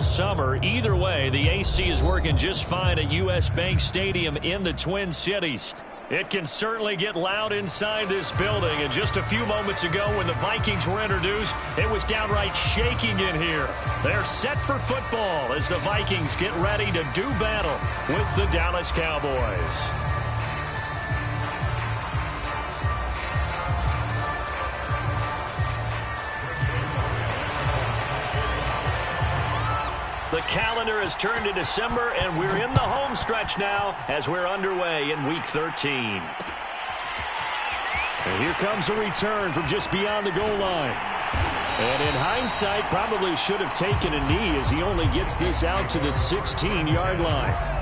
until summer. Either way, the AC is working just fine at U.S. Bank Stadium in the Twin Cities. It can certainly get loud inside this building. And just a few moments ago when the Vikings were introduced, it was downright shaking in here. They're set for football as the Vikings get ready to do battle with the Dallas Cowboys. The calendar has turned to December, and we're in the home stretch now as we're underway in Week 13. And here comes a return from just beyond the goal line. And in hindsight, probably should have taken a knee as he only gets this out to the 16-yard line.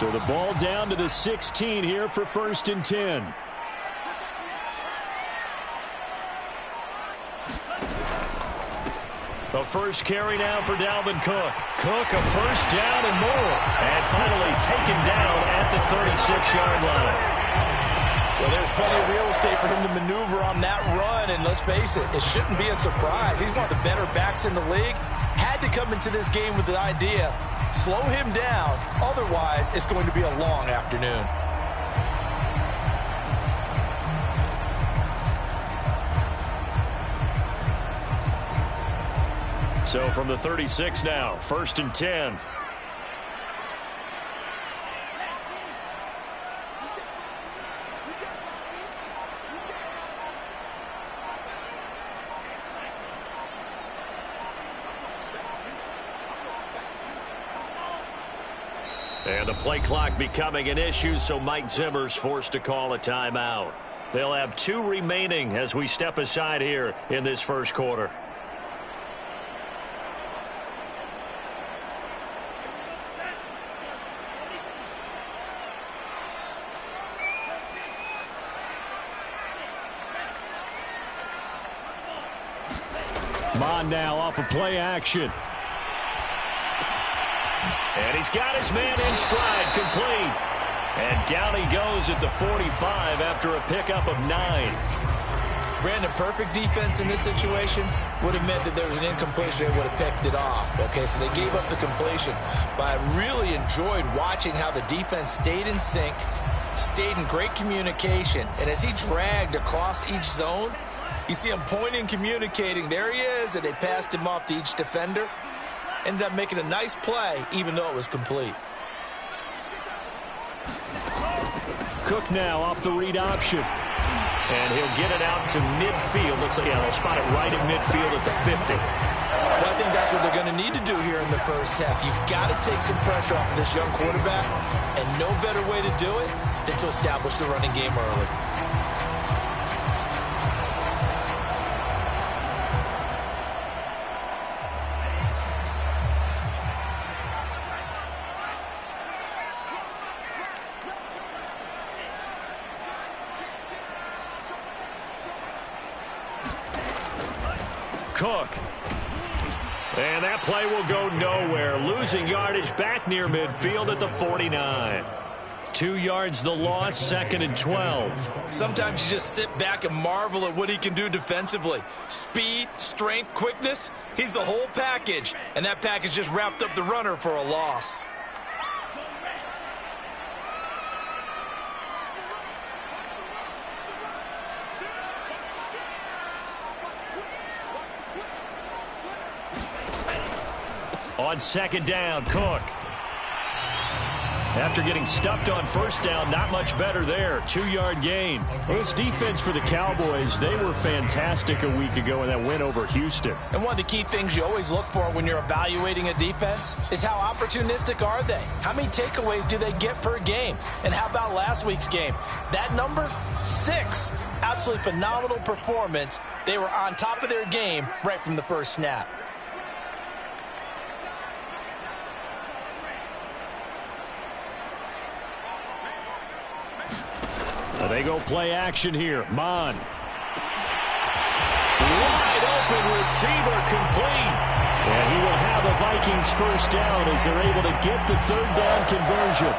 So the ball down to the 16 here for 1st and 10. The first carry now for Dalvin Cook. Cook a first down and more. And finally taken down at the 36-yard line. Well, there's plenty of real estate for him to maneuver on that run. And let's face it, it shouldn't be a surprise. He's one of the better backs in the league. Had to come into this game with the idea, slow him down. Otherwise, it's going to be a long afternoon. So from the 36 now, 1st and 10. And the play clock becoming an issue, so Mike Zimmer's forced to call a timeout. They'll have 2 remaining as we step aside here in this first quarter. Mon now off of play action. And he's got his man in stride, complete. And down he goes at the 45 after a pickup of 9. Brandon, perfect defense in this situation would have meant that there was an incompletion. They would have picked it off. Okay, so they gave up the completion. But I really enjoyed watching how the defense stayed in sync, stayed in great communication. And as he dragged across each zone, you see him pointing, communicating. There he is, and they passed him off to each defender. Ended up making a nice play, even though it was complete. Cook now off the read option. And he'll get it out to midfield. Looks like they'll spot it right at midfield at the 50. Well, I think that's what they're going to need to do here in the first half. You've got to take some pressure off of this young quarterback, and no better way to do it than to establish the running game early. Cook. And that play will go nowhere. Losing yardage back near midfield at the 49. 2 yards the loss, 2nd and 12. Sometimes you just sit back and marvel at what he can do defensively. Speed, strength, quickness. He's the whole package. And that package just wrapped up the runner for a loss. On 2nd down, Cook. After getting stuffed on 1st down, not much better there. 2-yard gain. Well, this defense for the Cowboys, they were fantastic a week ago in that win over Houston. And one of the key things you always look for when you're evaluating a defense is how opportunistic are they? How many takeaways do they get per game? And how about last week's game? That number, 6. Absolutely phenomenal performance. They were on top of their game right from the first snap. They go play action here. Mon. Wide open receiver complete. And he will have the Vikings first down as they're able to get the third down conversion.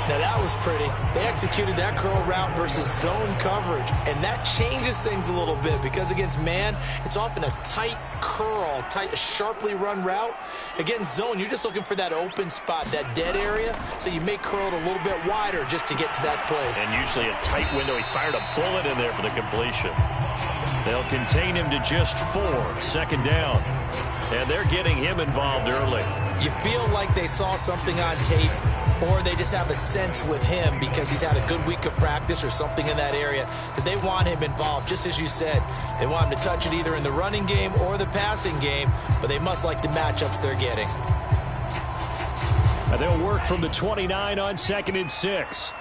Now that was pretty. They executed that curl route versus zone coverage, and that changes things a little bit because against man, it's often a tight curl, sharply run route. Against zone, you're just looking for that open spot, that dead area, so you may curl it a little bit wider just to get to that place. And usually a tight window. He fired a bullet in there for the completion. They'll contain him to just 4, second down. And they're getting him involved early. You feel like they saw something on tape, or they just have a sense with him because he's had a good week of practice or something in that area that they want him involved. Just as you said, they want him to touch it either in the running game or the passing game, but they must like the matchups they're getting. And they'll work from the 29 on 2nd and 6.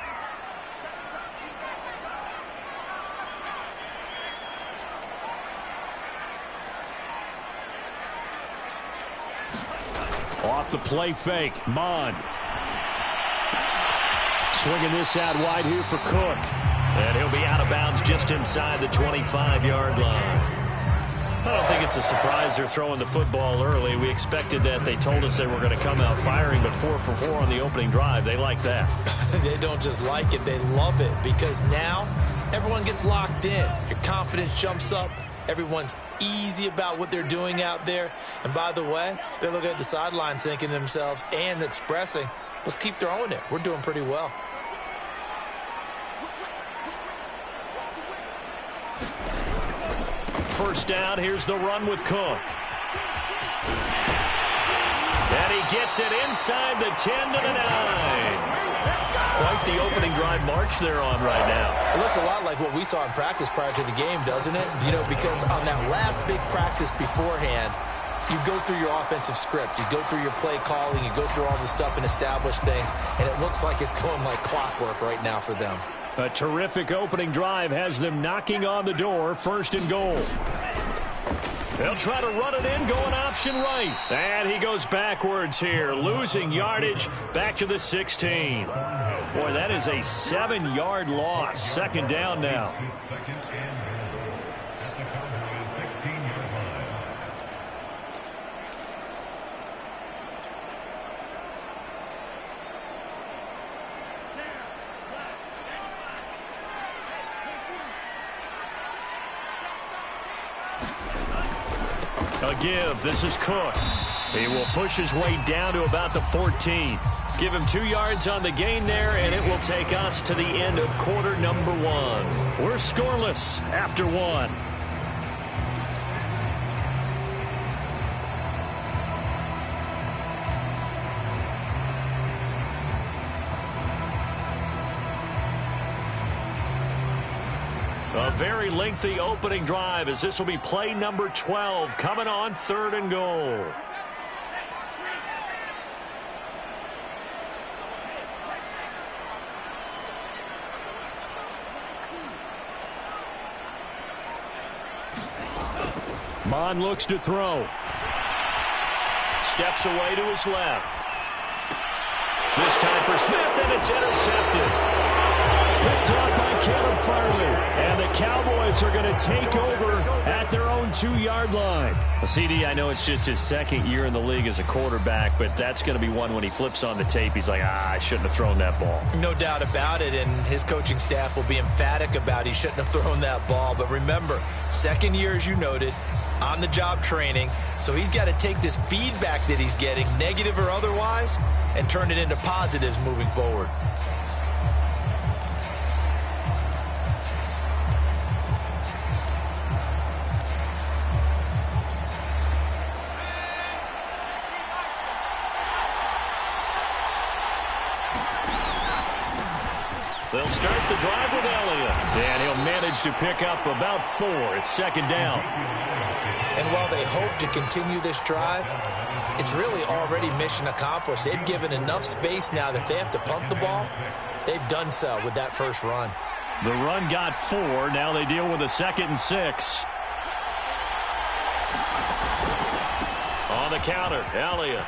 Off the play fake, Mon. Swinging this out wide here for Cook. And he'll be out of bounds just inside the 25-yard line. I don't think it's a surprise they're throwing the football early. We expected that. They told us they were going to come out firing, but 4 for 4 on the opening drive. They like that. They don't just like it, they love it, because now everyone gets locked in. Your confidence jumps up. Everyone's easy about what they're doing out there. And by the way, they're looking at the sideline thinking to themselves and expressing, let's keep throwing it. We're doing pretty well. First down, here's the run with Cook. And he gets it inside the 10 to the 9. Quite the opening drive march they're on right now. It looks a lot like what we saw in practice prior to the game, doesn't it? You know, because on that last big practice beforehand, you go through your offensive script. You go through your play calling. You go through all the stuff and establish things. And it looks like it's going like clockwork right now for them. A terrific opening drive has them knocking on the door, 1st and goal. They'll try to run it in, going option right. And he goes backwards here, losing yardage back to the 16. Boy, that is a 7-yard loss. 2nd down now. A give. This is Cook. He will push his way down to about the 14. Give him 2 yards on the gain there, and it will take us to the end of quarter number 1. We're scoreless after 1. A very lengthy opening drive as this will be play number 12 coming on 3rd and goal. Mon looks to throw. Steps away to his left. This time for Smith, and it's intercepted. Picked up by Caleb Farley. And the Cowboys are going to take over at their own 2-yard line. CD, I know it's just his 2nd year in the league as a quarterback, but that's going to be one when he flips on the tape. He's like, I shouldn't have thrown that ball. No doubt about it, and his coaching staff will be emphatic about he shouldn't have thrown that ball. But remember, 2nd year, as you noted, on-the-job training. So he's got to take this feedback that he's getting, negative or otherwise, and turn it into positives moving forward. They'll start the drive with Elliott. And he'll manage to pick up about 4. It's 2nd down. And while they hope to continue this drive, it's really already mission accomplished. They've given enough space now that if they have to punt the ball, they've done so with that first run. The run got 4. Now they deal with a 2nd and 6. On the counter, Elliott.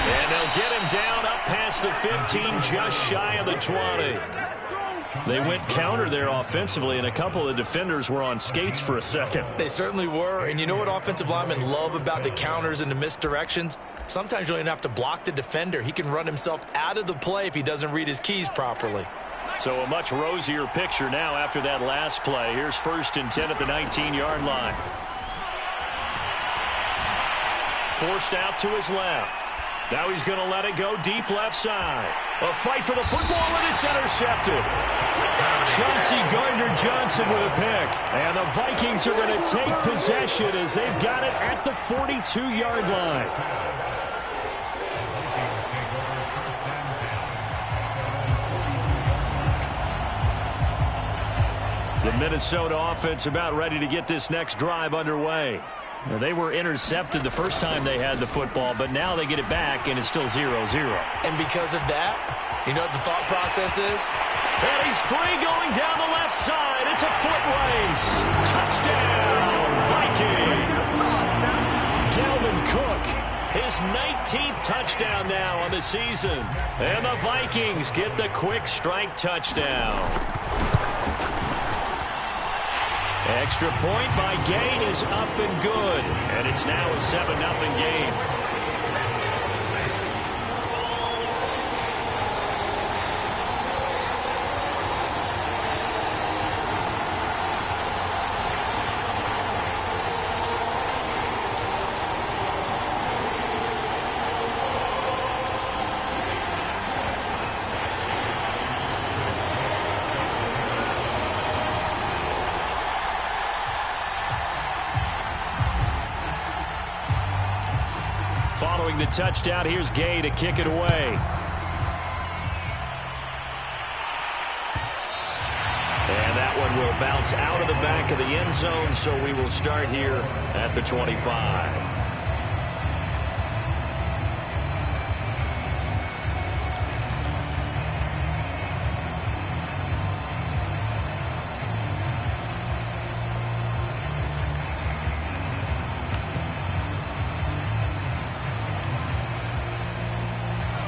And they'll get him down up past the 15, just shy of the 20. They went counter there offensively, and a couple of defenders were on skates for a second. They certainly were, and you know what offensive linemen love about the counters and the misdirections? Sometimes you don't even have to block the defender. He can run himself out of the play if he doesn't read his keys properly. So a much rosier picture now after that last play. Here's 1st and 10 at the 19-yard line. Forced out to his left. Now he's going to let it go deep left side. A fight for the football, and it's intercepted. Chauncey Gardner-Johnson with a pick. And the Vikings are going to take possession as they've got it at the 42-yard line. The Minnesota offense about ready to get this next drive underway. Now, they were intercepted the first time they had the football, but now they get it back, and it's still 0-0. And because of that, you know what the thought process is? And he's free going down the left side. It's a foot race. Touchdown, Vikings. Dalvin Cook, his 19th touchdown now on the season. And the Vikings get the quick strike touchdown. Extra point by Gay is up and good. And it's now a 7-0 game. Following the touchdown, here's Gay to kick it away. And that one will bounce out of the back of the end zone, so we will start here at the 25.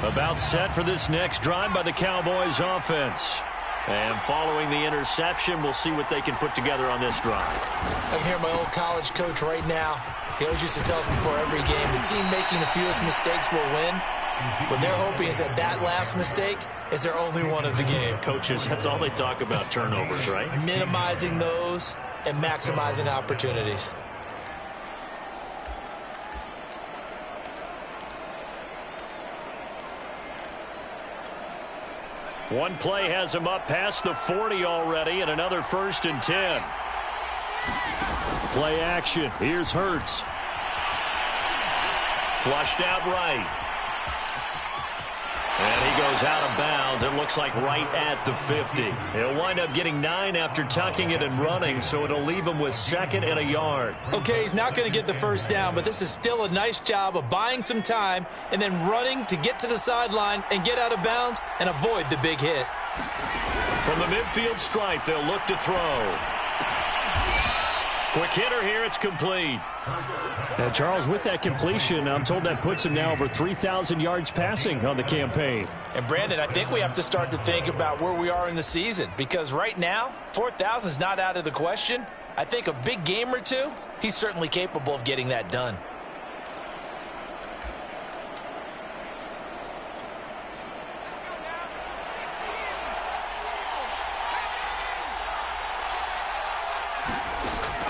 About set for this next drive by the Cowboys offense. And following the interception, we'll see what they can put together on this drive. I can hear my old college coach right now. He always used to tell us before every game, the team making the fewest mistakes will win. What they're hoping is that that last mistake is their only one of the game. Coaches, that's all they talk about, turnovers, right? Minimizing those and maximizing opportunities. One play has him up past the 40 already, and another 1st and 10. Play action. Here's Hurts. Flushed out right. And he goes out of bounds. It looks like right at the 50. He'll wind up getting 9 after tucking it and running, so it'll leave him with 2nd and a yard. Okay, he's not going to get the first down, but this is still a nice job of buying some time and then running to get to the sideline and get out of bounds and avoid the big hit. From the midfield stripe, they'll look to throw. Quick hitter here, it's complete. Now, Charles, with that completion, I'm told that puts him now over 3,000 yards passing on the campaign. And, Brandon, I think we have to start to think about where we are in the season, because right now, 4,000 is not out of the question. I think a big game or two, he's certainly capable of getting that done.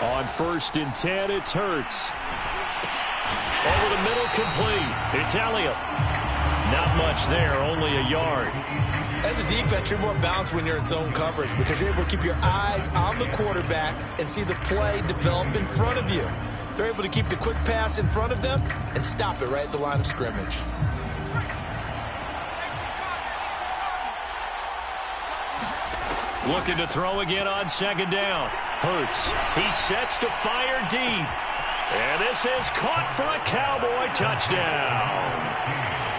On 1st and 10, it's Hurts. Over the middle, complete. It's Elliott. Not much there, only a yard. As a defense, you're more balanced when you're in zone coverage because you're able to keep your eyes on the quarterback and see the play develop in front of you. They're able to keep the quick pass in front of them and stop it right at the line of scrimmage. Looking to throw again on 2nd down. Hurts. He sets to fire deep. And this is caught for a Cowboy touchdown.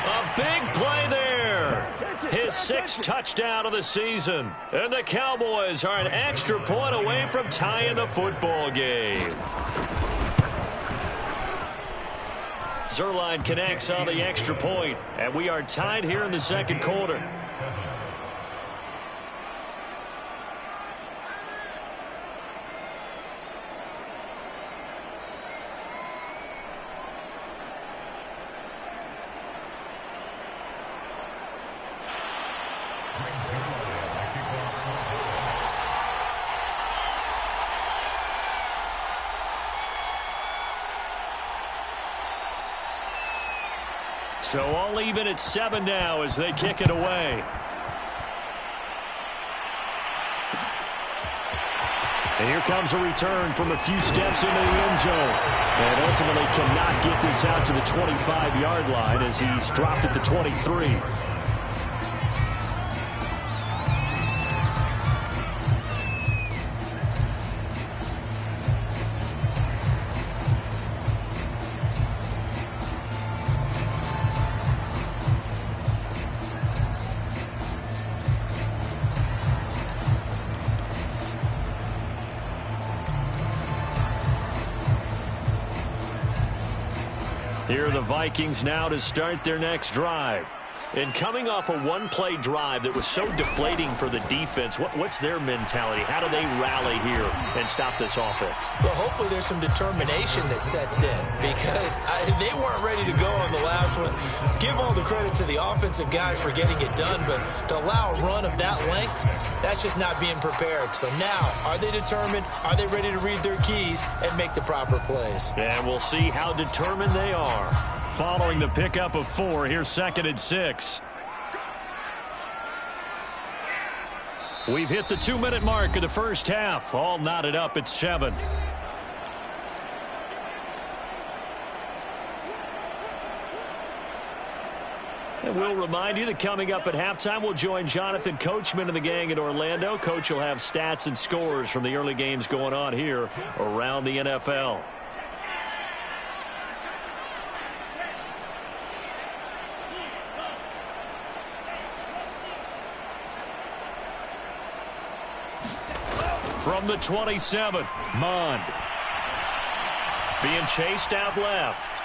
A big play there. His 6th touchdown of the season. And the Cowboys are an extra point away from tying the football game. Zerline connects on the extra point, and we are tied here in the 2nd quarter. So all even at 7 now as they kick it away. And here comes a return from a few steps into the end zone. And ultimately cannot get this out to the 25-yard line as he's dropped at the 23. Here are the Vikings now to start their next drive. And coming off a one-play drive that was so deflating for the defense, what's their mentality? How do they rally here and stop this offense? Well, hopefully there's some determination that sets in because they weren't ready to go on the last one. Give all the credit to the offensive guys for getting it done, but to allow a run of that length, that's just not being prepared. So now, are they determined? Are they ready to read their keys and make the proper plays? And we'll see how determined they are. Following the pickup of 4, here's 2nd and 6. We've hit the 2-minute mark of the first half. All knotted up at 7. And we'll remind you that coming up at halftime, we'll join Jonathan Coachman and the gang in Orlando. Coach will have stats and scores from the early games going on here around the NFL. From the 27, Mond. Being chased out left.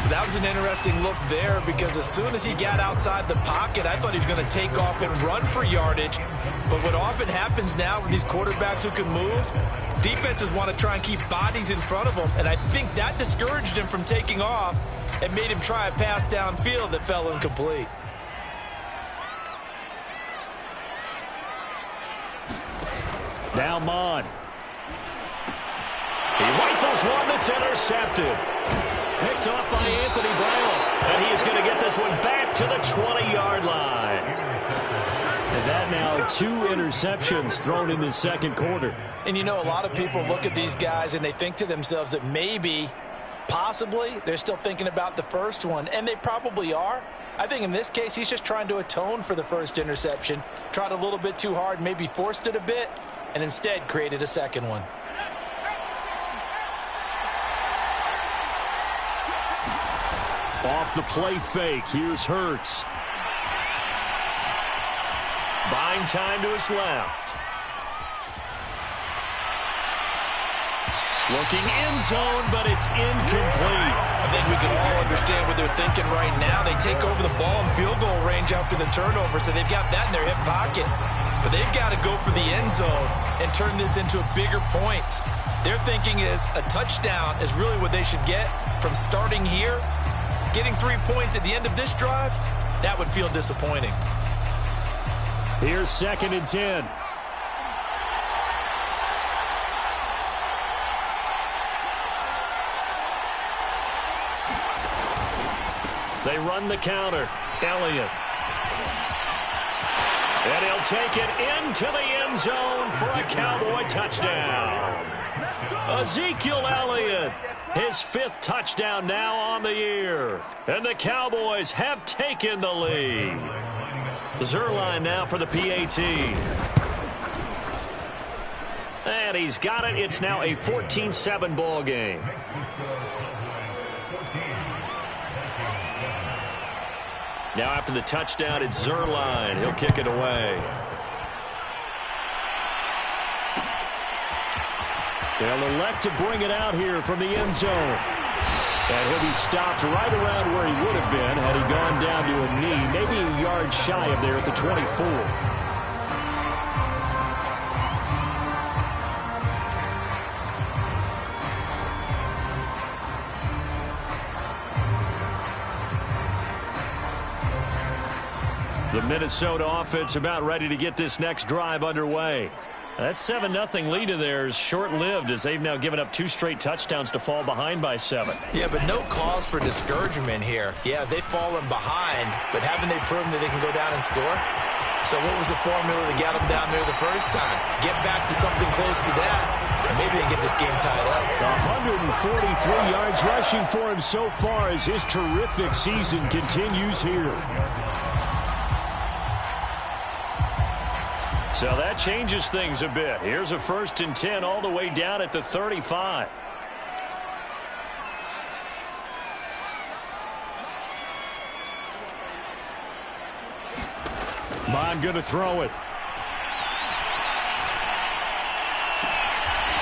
That was an interesting look there because as soon as he got outside the pocket, I thought he was going to take off and run for yardage. But what often happens now with these quarterbacks who can move, defenses want to try and keep bodies in front of them. And I think that discouraged him from taking off and made him try a pass downfield that fell incomplete. Now Mond. He rifles one that's intercepted. Picked off by Anthony Brown. And he is going to get this one back to the 20-yard line. And that now 2 interceptions thrown in the second quarter. And you know, a lot of people look at these guys and they think to themselves that maybe, possibly, they're still thinking about the first one. And they probably are. I think in this case, he's just trying to atone for the first interception. Tried a little bit too hard, maybe forced it a bit, and instead created a second one. Off the play fake, here's Hurts. Buying time to his left. Looking end zone, but it's incomplete. I think we can all understand what they're thinking right now. They take over the ball in field goal range after the turnover, so they've got that in their hip pocket. But they've got to go for the end zone and turn this into a bigger point. Their thinking is a touchdown is really what they should get from starting here. Getting 3 points at the end of this drive, that would feel disappointing. Here's 2nd and 10. They run the counter. Elliott. And he'll take it into the end zone for a Cowboy touchdown. Ezekiel Elliott, his 5th touchdown now on the year. And the Cowboys have taken the lead. Zerline now for the PAT. And he's got it. It's now a 14-7 ball game. Now after the touchdown, it's Zerline. He'll kick it away. They'll elect to bring it out here from the end zone. And he'll be stopped right around where he would have been had he gone down to a knee, maybe a yard shy of there at the 24. The Minnesota offense about ready to get this next drive underway. That 7-0 lead of theirs short-lived as they've now given up 2 straight touchdowns to fall behind by 7. Yeah, but no cause for discouragement here. Yeah, they've fallen behind, but haven't they proven that they can go down and score? So what was the formula that got them down there the first time? Get back to something close to that, and maybe they get this game tied up. 143 yards rushing for him so far as his terrific season continues here. So that changes things a bit. Here's a 1st and 10 all the way down at the 35. Bond going to throw it.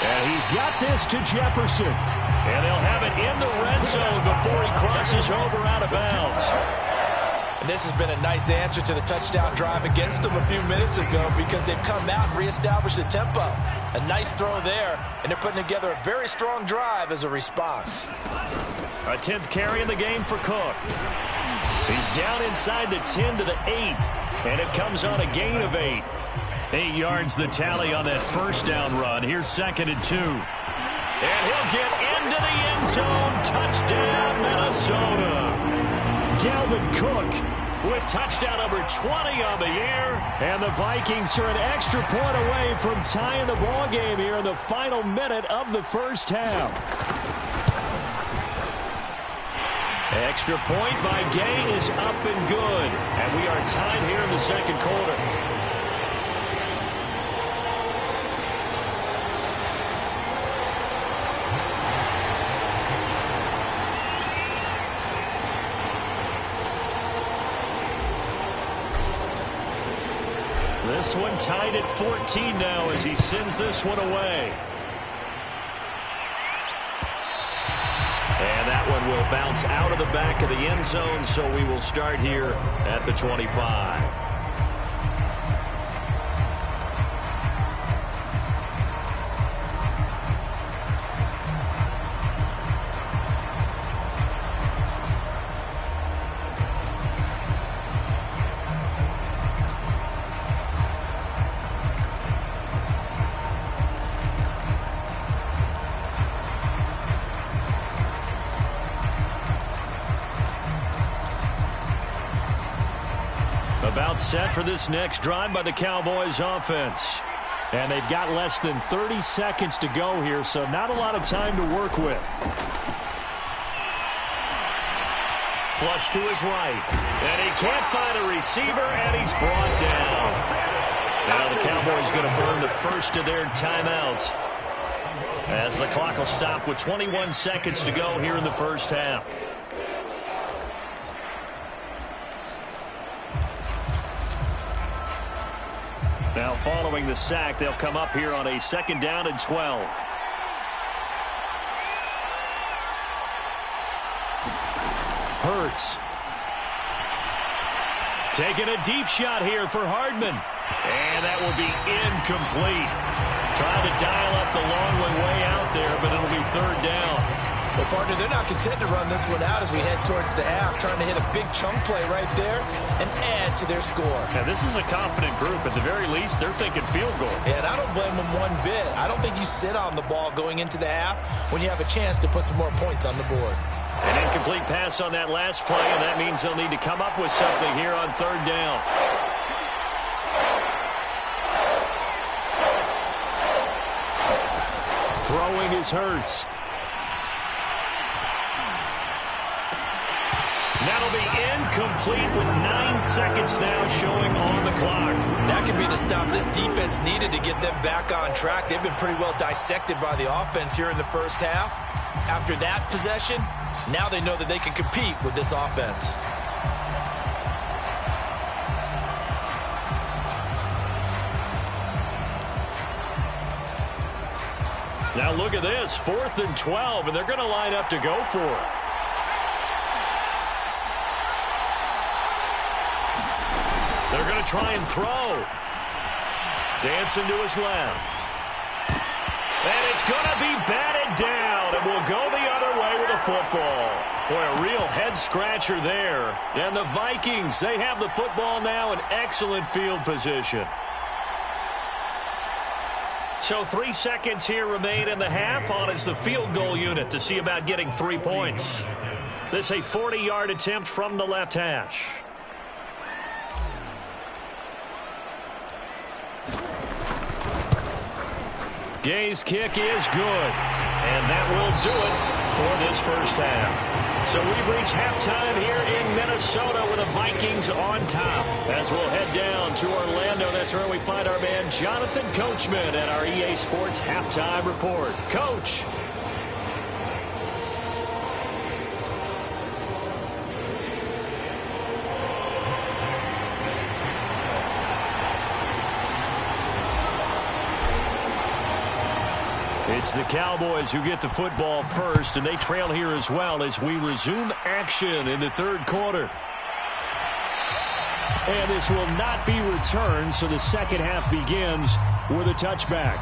And he's got this to Jefferson. And they'll have it in the red zone before he crosses over out of bounds. And this has been a nice answer to the touchdown drive against them a few minutes ago because they've come out and reestablished the tempo. A nice throw there, and they're putting together a very strong drive as a response. A 10th carry in the game for Cook. He's down inside the 10 to the 8, and it comes on a gain of 8. 8 yards the tally on that first down run. Here's 2nd and 2. And he'll get into the end zone. Touchdown, Minnesota. Dalvin Cook with touchdown number 20 on the year. And the Vikings are an extra point away from tying the ball game here in the final minute of the first half. Extra point by Gay is up and good. And we are tied here in the second quarter. This one tied at 14 now as he sends this one away. And that one will bounce out of the back of the end zone, so we will start here at the 25. About set for this next drive by the Cowboys offense. And they've got less than 30 seconds to go here, so not a lot of time to work with. Flush to his right. And he can't find a receiver, and he's brought down. Now the Cowboys going to burn the first of their timeouts as the clock will stop with 21 seconds to go here in the first half. Now following the sack, they'll come up here on a 2nd down and 12. Hurts. Taking a deep shot here for Hardman. And that will be incomplete. Trying to dial up the long way out there, but it'll be 3rd down. Well, partner, they're not content to run this one out as we head towards the half, trying to hit a big chunk play right there and add to their score. Now, this is a confident group. At the very least, they're thinking field goal. Yeah, and I don't blame them one bit. I don't think you sit on the ball going into the half when you have a chance to put some more points on the board. An incomplete pass on that last play, and that means they'll need to come up with something here on 3rd down. Throwing is Hurts. That'll be incomplete with 9 seconds now showing on the clock. That could be the stop this defense needed to get them back on track. They've been pretty well dissected by the offense here in the first half. After that possession, now they know that they can compete with this offense. Now look at this, 4th and 12, and they're going to line up to go for it. They're going to try and throw. Dancing to his left. And it's going to be batted down, and will go the other way with a football. Boy, a real head-scratcher there. And the Vikings, they have the football now in excellent field position. So 3 seconds here remain in the half. On is the field goal unit to see about getting 3 points. This a 40-yard attempt from the left hash. Gay's kick is good. And that will do it for this first half. So we've reached halftime here in Minnesota with the Vikings on top. As we'll head down to Orlando, that's where we find our man Jonathan Coachman at our EA Sports Halftime Report. Coach. It's the Cowboys who get the football first, and they trail here as well as we resume action in the third quarter. And this will not be returned, so the second half begins with a touchback.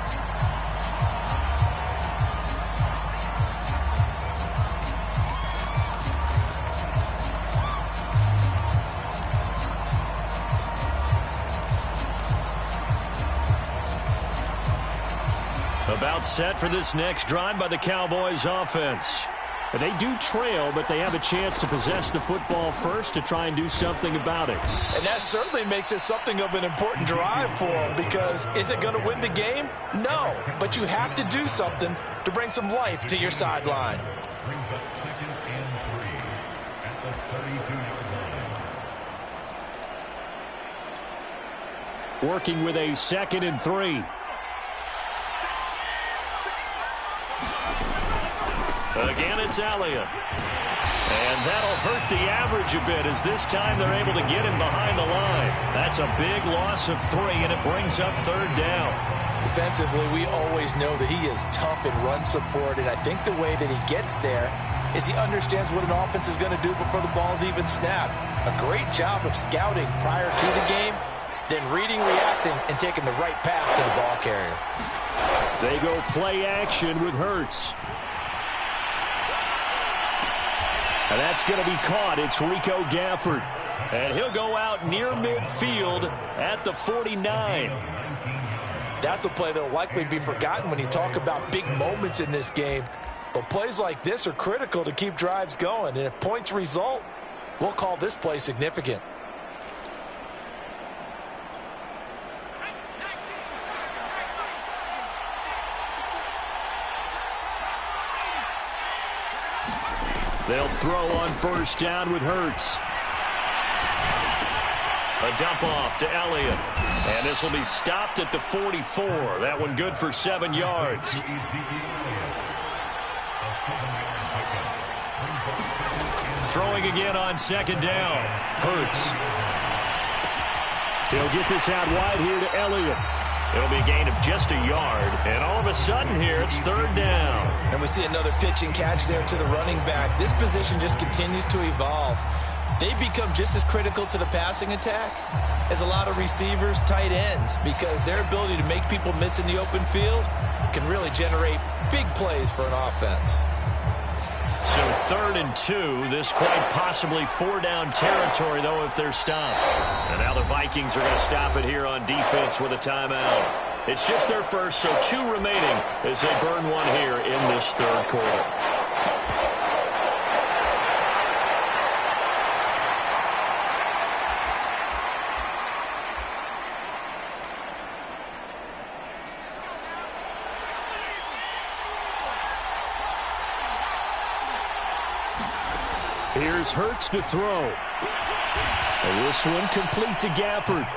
About set for this next drive by the Cowboys offense. They do trail, but they have a chance to possess the football first to try and do something about it. And that certainly makes it something of an important drive for them, because is it going to win the game? No, but you have to do something to bring some life to your sideline. Working with a 2nd and 3. Again, it's Elliott. And that'll hurt the average a bit, as this time they're able to get him behind the line. That's a big loss of 3, and it brings up third down. Defensively, we always know that he is tough in run support, and I think the way that he gets there is he understands what an offense is going to do before the ball's even snapped. A great job of scouting prior to the game, then reading, reacting, and taking the right path to the ball carrier. They go play action with Hurts. And that's going to be caught. It's Rico Gafford. And he'll go out near midfield at the 49. That's a play that will likely be forgotten when you talk about big moments in this game. But plays like this are critical to keep drives going. And if points result, we'll call this play significant. They'll throw on first down with Hurts. A dump off to Elliott. And this will be stopped at the 44. That one good for 7 yards. Throwing again on second down. Hurts. He'll get this out wide here to Elliott. It'll be a gain of just a yard. And all of a sudden here, it's third down. And we see another pitch and catch there to the running back. This position just continues to evolve. They become just as critical to the passing attack as a lot of receivers, tight ends, because their ability to make people miss in the open field can really generate big plays for an offense. So 3rd and 2. This quite possibly 4-down territory, though, if they're stopped. And now the Vikings are going to stop it here on defense with a timeout. It's just their first, so 2 remaining as they burn one here in this third quarter. Here's Hurts to throw. And this one complete to Gafford.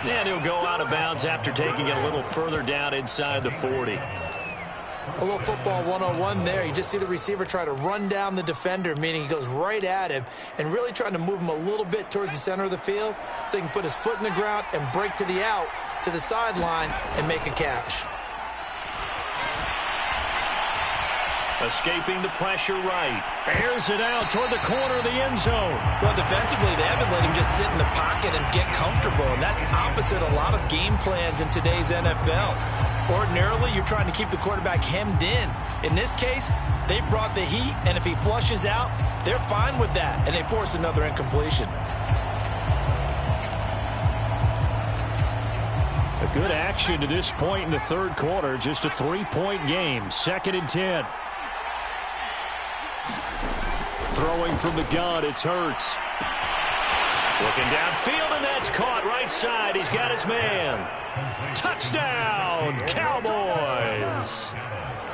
And he'll go out of bounds after taking it a little further down inside the 40. A little football 101 there. You just see the receiver try to run down the defender, meaning he goes right at him and really trying to move him a little bit towards the center of the field so he can put his foot in the ground and break to the out, to the sideline, and make a catch. Escaping the pressure right. Airs it out toward the corner of the end zone. Well, defensively, they haven't let him just sit in the pocket and get comfortable, and that's opposite a lot of game plans in today's NFL. Ordinarily, you're trying to keep the quarterback hemmed in. In this case, they brought the heat, and if he flushes out, they're fine with that, and they force another incompletion. A Good action to this point in the third quarter. Just a 3-point game. 2nd and 10. Throwing from the gun, it's Hurts. Looking downfield, and that's caught right side. He's got his man. Touchdown, Cowboys.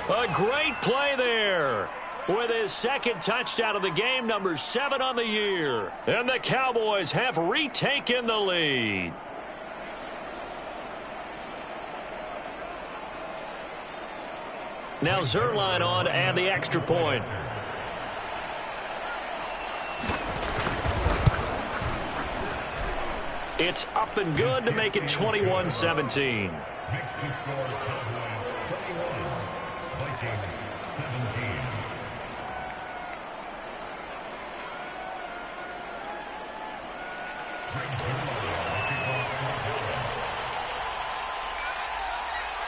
A great play there. With his 2nd touchdown of the game, number 7 on the year. And the Cowboys have retaken the lead. Now Zerline on to add the extra point. It's up and good to make it 21-17.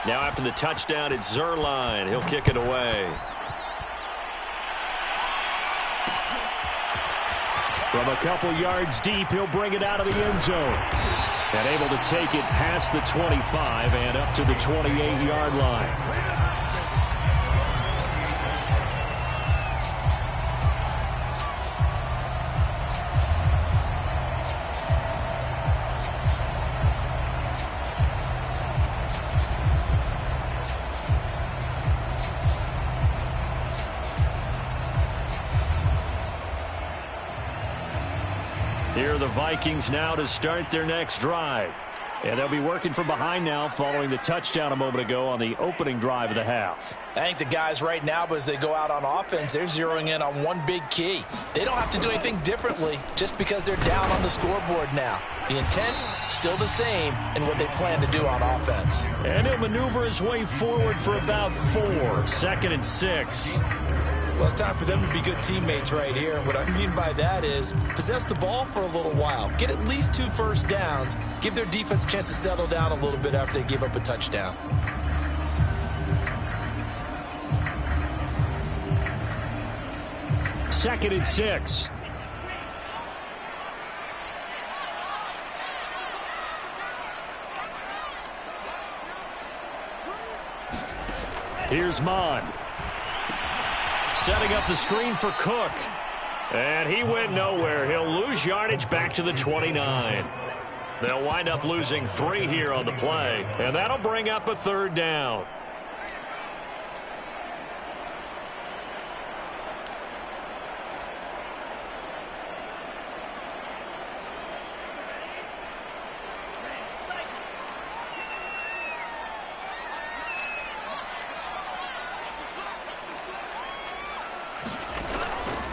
Now after the touchdown, it's Zerline. He'll kick it away. From a couple yards deep, he'll bring it out of the end zone. And able to take it past the 25 and up to the 28-yard line. Here are the Vikings now to start their next drive. And they'll be working from behind now following the touchdown a moment ago on the opening drive of the half. I think the guys right now, as they go out on offense, they're zeroing in on one big key. They don't have to do anything differently just because they're down on the scoreboard now. The intent, still the same in what they plan to do on offense. And he'll maneuver his way forward for about 4. 2nd and 6. Well, it's time for them to be good teammates right here. And what I mean by that is possess the ball for a little while. Get at least 2 first downs. Give their defense a chance to settle down a little bit after they give up a touchdown. Second and 6. Here's Mon. Setting up the screen for Cook. And he went nowhere. He'll lose yardage back to the 29. They'll wind up losing 3 here on the play. And that'll bring up a 3rd down.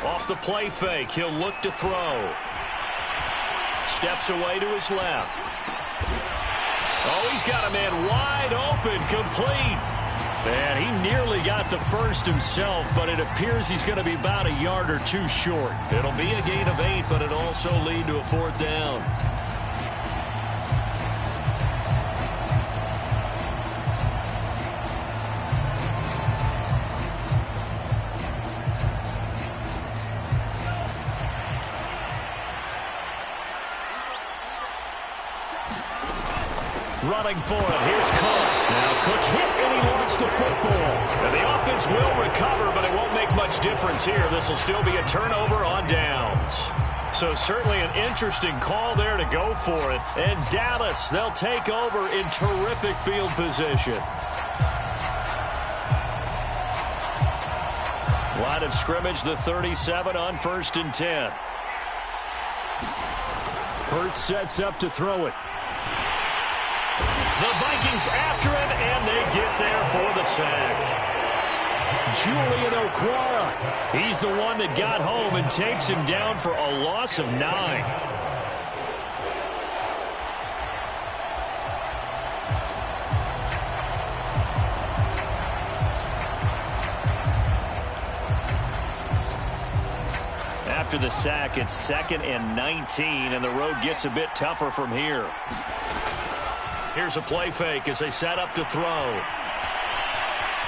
Off the play fake, he'll look to throw. Steps away to his left. Oh, he's got a man wide open, complete. And he nearly got the first himself, but it appears he's going to be about a yard or 2 short. It'll be a gain of 8, but it'll also lead to a 4th down. Running for it. Here's Cook. Now Cook hit and he lost the football. And the offense will recover, but it won't make much difference here. This will still be a turnover on downs. So certainly an interesting call there to go for it. And Dallas, they'll take over in terrific field position. Line of scrimmage, the 37 on 1st and 10. Hurts sets up to throw it. The Vikings after him, and they get there for the sack. Julian Okwara. He's the one that got home and takes him down for a loss of 9. After the sack, it's 2nd and 19, and the road gets a bit tougher from here. Here's a play fake as they set up to throw.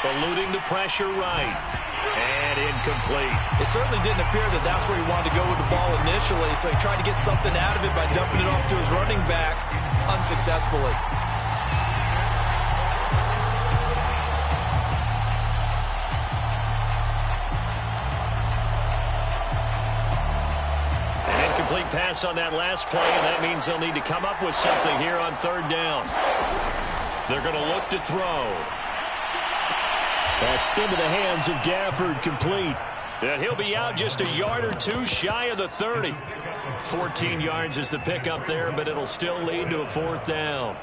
Eluding the pressure right. And incomplete. It certainly didn't appear that that's where he wanted to go with the ball initially, so he tried to get something out of it by dumping it off to his running back unsuccessfully. incomplete pass on that last play, and that means they'll need to come up with something here on third down. They're going to look to throw. That's into the hands of Gafford, complete. And he'll be out just a yard or two shy of the 30. 14 yards is the pickup there, but it'll still lead to a fourth down.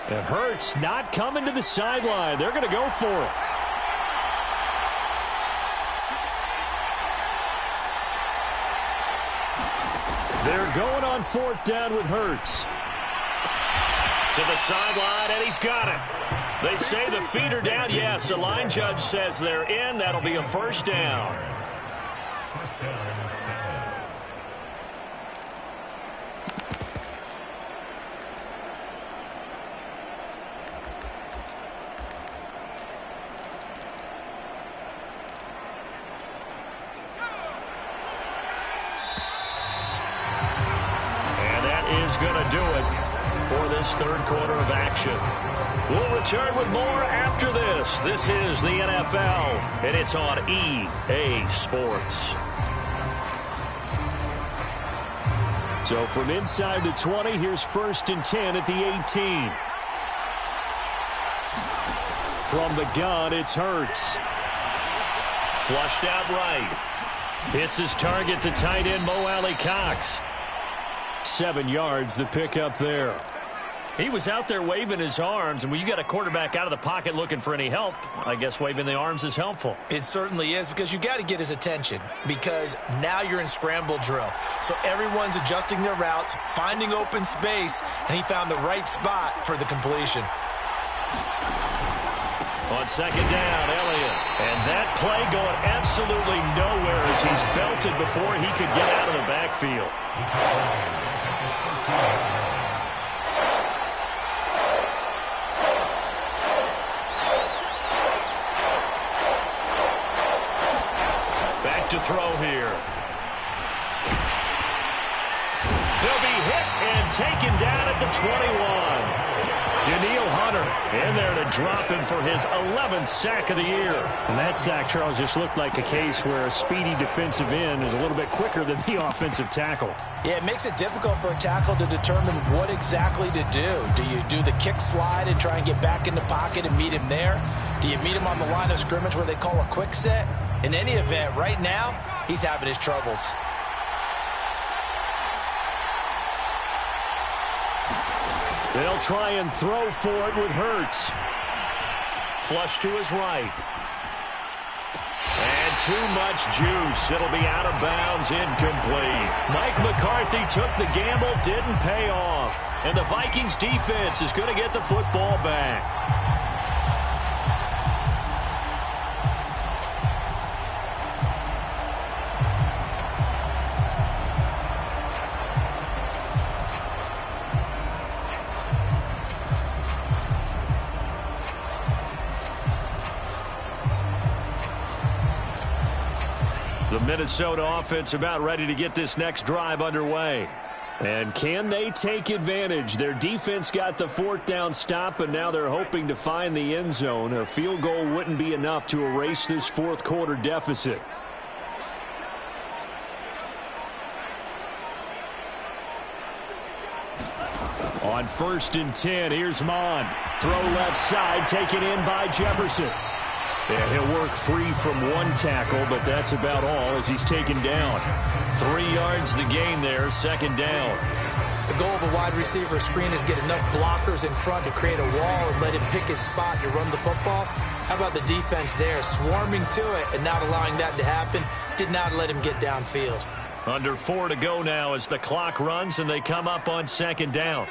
And Hurts not coming to the sideline. They're going to go for it. They're going on fourth down with Hurts. To the sideline, and he's got it. They say the feet are down. Yes, the line judge says they're in. That'll be a first down. Going to do it for this third quarter of action. We'll return with more after this. This is the NFL, and it's on EA Sports. So from inside the 20, here's 1st and 10 at the 18. From the gun, it's Hurts. Flushed out right. Hits his target, the tight end, Mo Alley-Cox. 7 yards, the pickup there. He was out there waving his arms, and when you got a quarterback out of the pocket looking for any help, I guess waving the arms is helpful. It certainly is, because you got to get his attention, because now you're in scramble drill. So everyone's adjusting their routes, finding open space, and he found the right spot for the completion. On second down, Elliott. And that play going absolutely nowhere as he's belted before he could get out of the backfield. Back to throw here. He'll be hit and taken down at the 21. Daniil Hunter in there to drop him for his 11th sack of the year. And that sack, Charles, just looked like a case where a speedy defensive end is a little bit quicker than the offensive tackle. Yeah, it makes it difficult for a tackle to determine what exactly to do. Do you do the kick slide and try and get back in the pocket and meet him there? Do you meet him on the line of scrimmage where they call a quick set? In any event, right now, he's having his troubles. They'll try and throw for it with Hurts. Flush to his right. And too much juice. It'll be out of bounds, incomplete. Mike McCarthy took the gamble, didn't pay off. And the Vikings defense is going to get the football back. The Minnesota offense about ready to get this next drive underway. And can they take advantage? Their defense got the fourth down stop, and now they're hoping to find the end zone. A field goal wouldn't be enough to erase this fourth quarter deficit. On 1st and 10, here's Mon. Throw left side, taken in by Jefferson. And he'll work free from one tackle, but that's about all as he's taken down. 3 yards the gain there, second down. The goal of a wide receiver screen is get enough blockers in front to create a wall and let him pick his spot to run the football. How about the defense there, swarming to it and not allowing that to happen? Did not let him get downfield. Under 4 to go now as the clock runs and they come up on second down.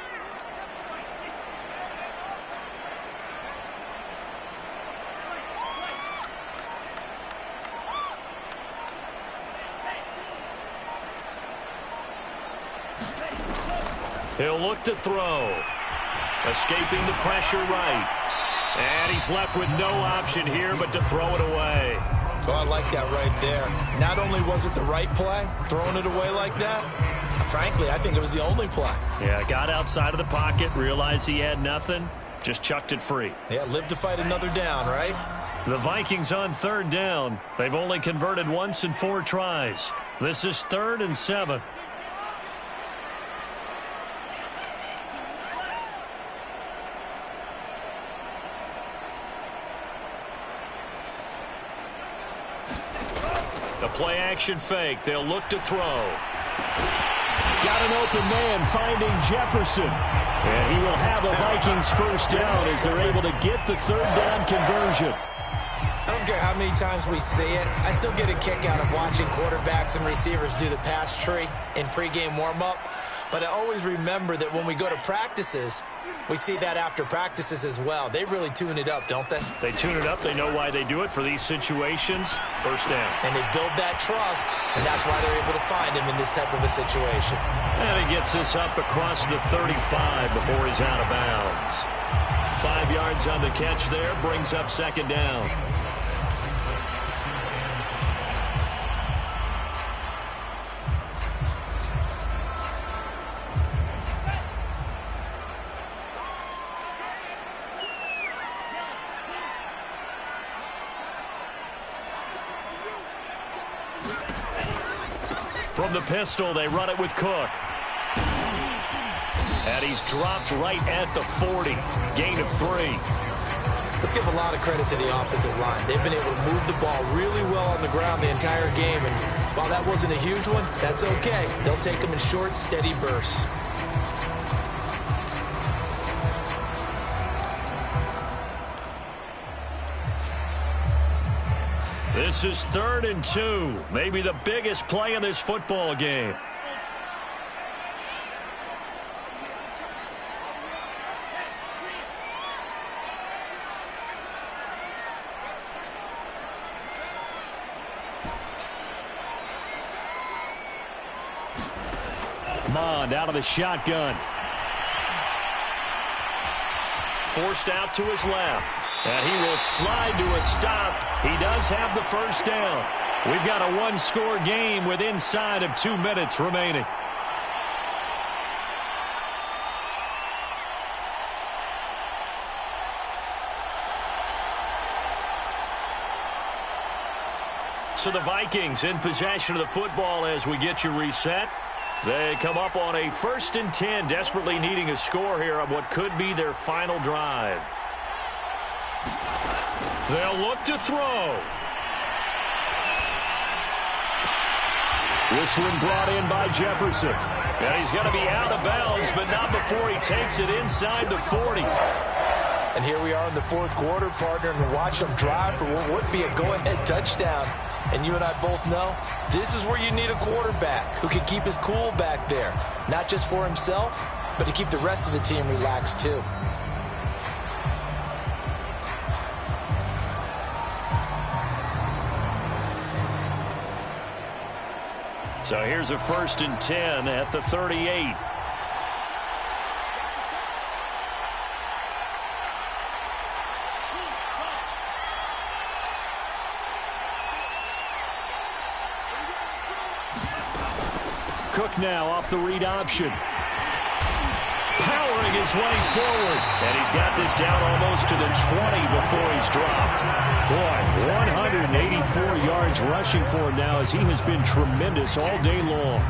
He'll look to throw. Escaping the pressure right. And he's left with no option here but to throw it away. Oh, I like that right there. Not only was it the right play, throwing it away like that, Frankly, I think it was the only play. Yeah, got outside of the pocket, realized he had nothing, just chucked it free. Yeah, live to fight another down, right? The Vikings on third down. They've only converted once in 4 tries. This is 3rd and 7. The play action fake. They'll look to throw. Got an open man finding Jefferson. And he will have a Vikings first down as they're able to get the third down conversion. I don't care how many times we say it. I still get a kick out of watching quarterbacks and receivers do the pass tree in pregame warm-up. But I always remember that when we go to practices, we see that after practices as well. They really tune it up, don't they? They tune it up. They know why they do it for these situations. First down. And they build that trust, and that's why they're able to find him in this type of a situation. And he gets this up across the 35 before he's out of bounds. 5 yards on the catch there, brings up second down. From the pistol, they run it with Cook. And he's dropped right at the 40. Gain of 3. Let's give a lot of credit to the offensive line. They've been able to move the ball really well on the ground the entire game. And while that wasn't a huge one, that's okay. They'll take them in short, steady bursts. This is 3rd and 2. Maybe the biggest play in this football game. Mond out of the shotgun. Forced out to his left. And he will slide to a stop. He does have the first down. We've got a one-score game with inside of 2 minutes remaining. So the Vikings in possession of the football as we get you reset. They come up on a 1st and 10, desperately needing a score here on what could be their final drive. They'll look to throw. This one brought in by Jefferson. And he's going to be out of bounds, but not before he takes it inside the 40. And here we are in the 4th quarter, partner, and watch them drive for what would be a go-ahead touchdown. And you and I both know this is where you need a quarterback who can keep his cool back there. Not just for himself, but to keep the rest of the team relaxed too. So here's a 1st and 10 at the 38. Cook now off the read option. Powering his way forward. And he's got this down almost to the 20 before he's dropped. Boy, 184 yards rushing for him now as he has been tremendous all day long.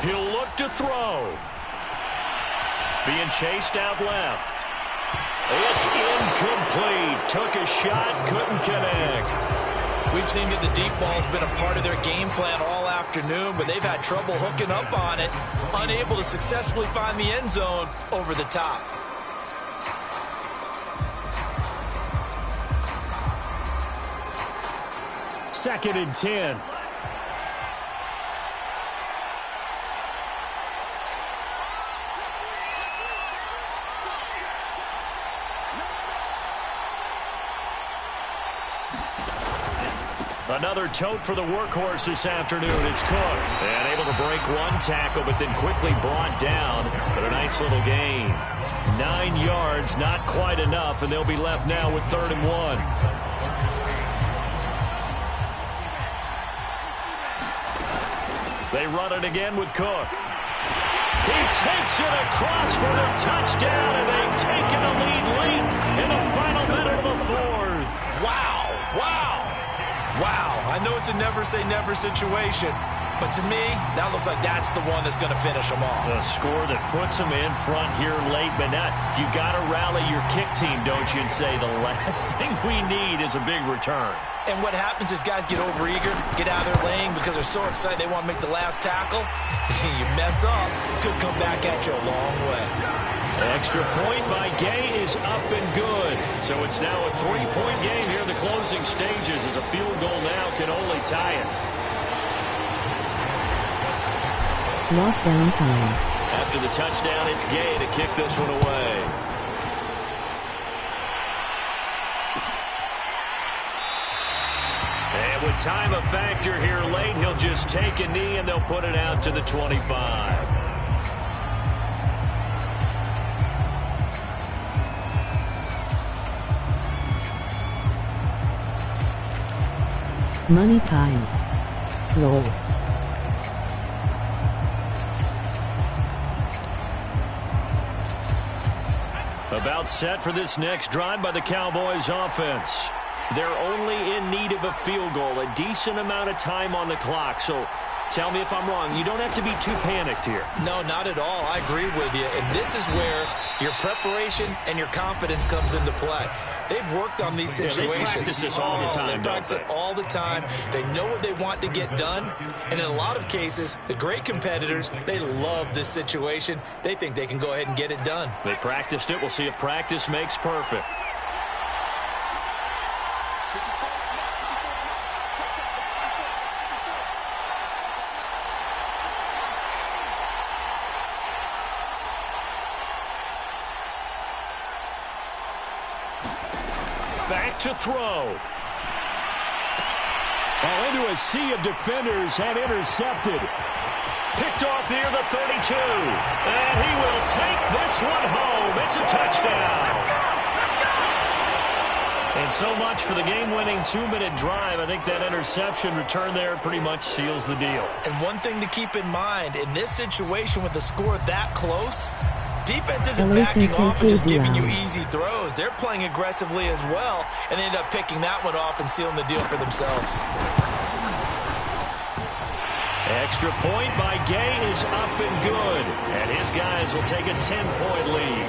He'll look to throw. Being chased out left. It's incomplete. Took a shot, couldn't connect. We've seen that the deep ball's been a part of their game plan all afternoon, but they've had trouble hooking up on it, unable to successfully find the end zone over the top. Second and 10. Another tote for the workhorse this afternoon. It's Cook. And able to break one tackle, but then quickly brought down. But a nice little gain. 9 yards, not quite enough, and they'll be left now with 3rd and 1. They run it again with Cook. He takes it across for the touchdown, and they've taken the lead late in the final minute of the 4th. Wow, wow, wow. I know it's a never-say-never situation, but to me, that looks like that's the one that's going to finish them off. The score that puts them in front here late, but now you got to rally your kick team, don't you, and say the last thing we need is a big return. And what happens is guys get overeager, get out of their lane because they're so excited they want to make the last tackle. You mess up, could come back at you a long way. Extra point by Gay is up and good. So it's now a 3-point game here in the closing stages as a field goal now can only tie it. Lockdown time. After the touchdown, it's Gay to kick this one away. And with time a factor here late, he'll just take a knee and they'll put it out to the 25. Money time. Roll. About set for this next drive by the Cowboys offense. They're only in need of a field goal, a decent amount of time on the clock. So tell me if I'm wrong. You don't have to be too panicked here. No, not at all. I agree with you. And this is where your preparation and your confidence comes into play. They've worked on these situations. They practice this all the time. They practice it all the time. They know what they want to get done. And in a lot of cases, the great competitors, they love this situation. They think they can go ahead and get it done. They practiced it. We'll see if practice makes perfect. Back to throw. Ball into a sea of defenders and intercepted. Picked off near the 32. And he will take this one home. It's a touchdown. And so much for the game-winning 2-minute drive. I think that interception return there pretty much seals the deal. And one thing to keep in mind, in this situation with the score that close, defense isn't backing off and just giving you easy throws. They're playing aggressively as well, and they end up picking that one off and sealing the deal for themselves. Extra point by Gay is up and good. And his guys will take a 10-point lead.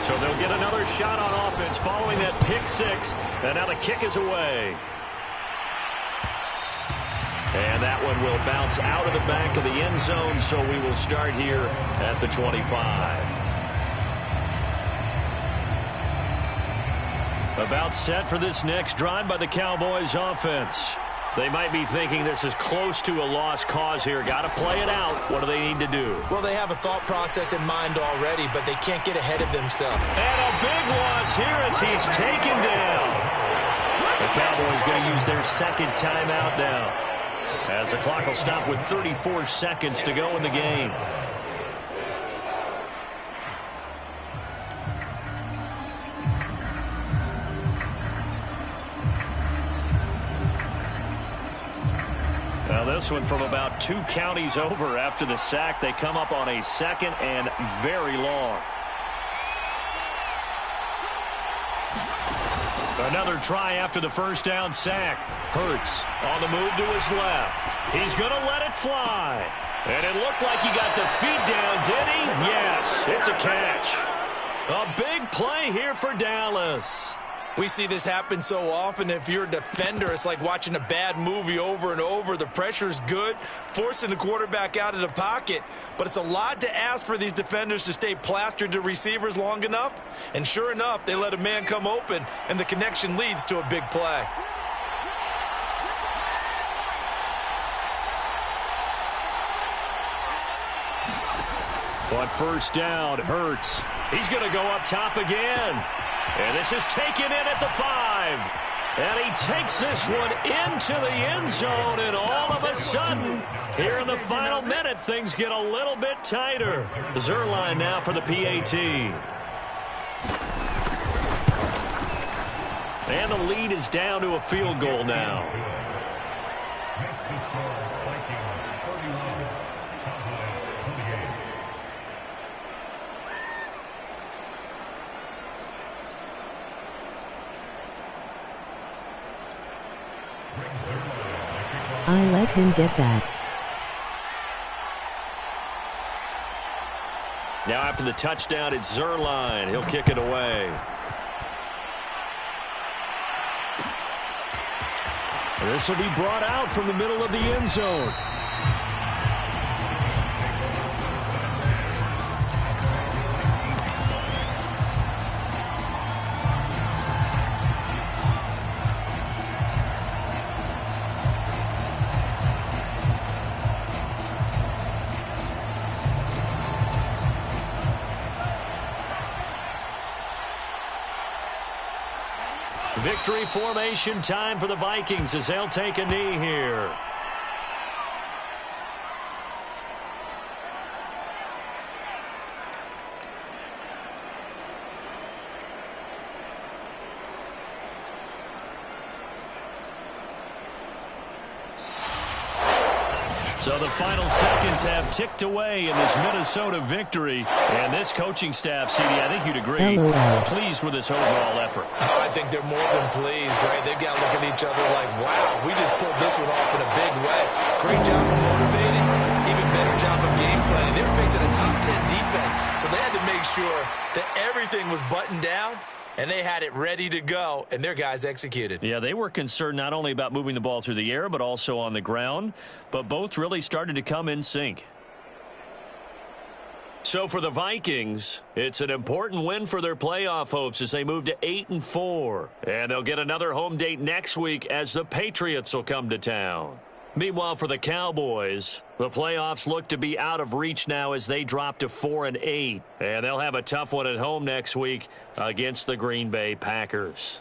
So they'll get another shot on offense following that pick six. And now the kick is away. And that one will bounce out of the back of the end zone, so we will start here at the 25. About set for this next drive by the Cowboys offense. They might be thinking this is close to a lost cause here. Got to play it out. What do they need to do? Well, they have a thought process in mind already, but they can't get ahead of themselves. And a big loss here as he's taken down. The Cowboys going to use their second timeout now, as the clock will stop with 34 seconds to go in the game. Now this one from about 2 counties over after the sack. They come up on a second and very long. Another try after the first down sack. Hurts on the move to his left. He's going to let it fly. And it looked like he got the feet down, did he? Yes, it's a catch. A big play here for Dallas. We see this happen so often. If you're a defender, it's like watching a bad movie over and over. The pressure's good, forcing the quarterback out of the pocket. But it's a lot to ask for these defenders to stay plastered to receivers long enough. And sure enough, they let a man come open, and the connection leads to a big play. On first down, Hurts. He's going to go up top again. And this is taken in at the 5. And he takes this one into the end zone. And all of a sudden, here in the final minute, things get a little bit tighter. Zerline now for the PAT. And the lead is down to a field goal now. I let him get that. Now after the touchdown, it's Zerline. He'll kick it away. This will be brought out from the middle of the end zone. Victory formation time for the Vikings as they'll take a knee here. So the final seconds have ticked away in this Minnesota victory. And this coaching staff, CD, I think you'd agree, pleased with this overall effort. Oh, I think they're more than pleased, right? They've got to look at each other like, wow, we just pulled this one off in a big way. Great job of motivating, even better job of game planning. They were facing a top 10 defense, so they had to make sure that everything was buttoned down, and they had it ready to go, and their guys executed. Yeah, they were concerned not only about moving the ball through the air, but also on the ground. But both really started to come in sync. So for the Vikings, it's an important win for their playoff hopes as they move to 8-4. And they'll get another home date next week as the Patriots will come to town. Meanwhile, for the Cowboys, the playoffs look to be out of reach now as they drop to 4-8. And they'll have a tough one at home next week against the Green Bay Packers.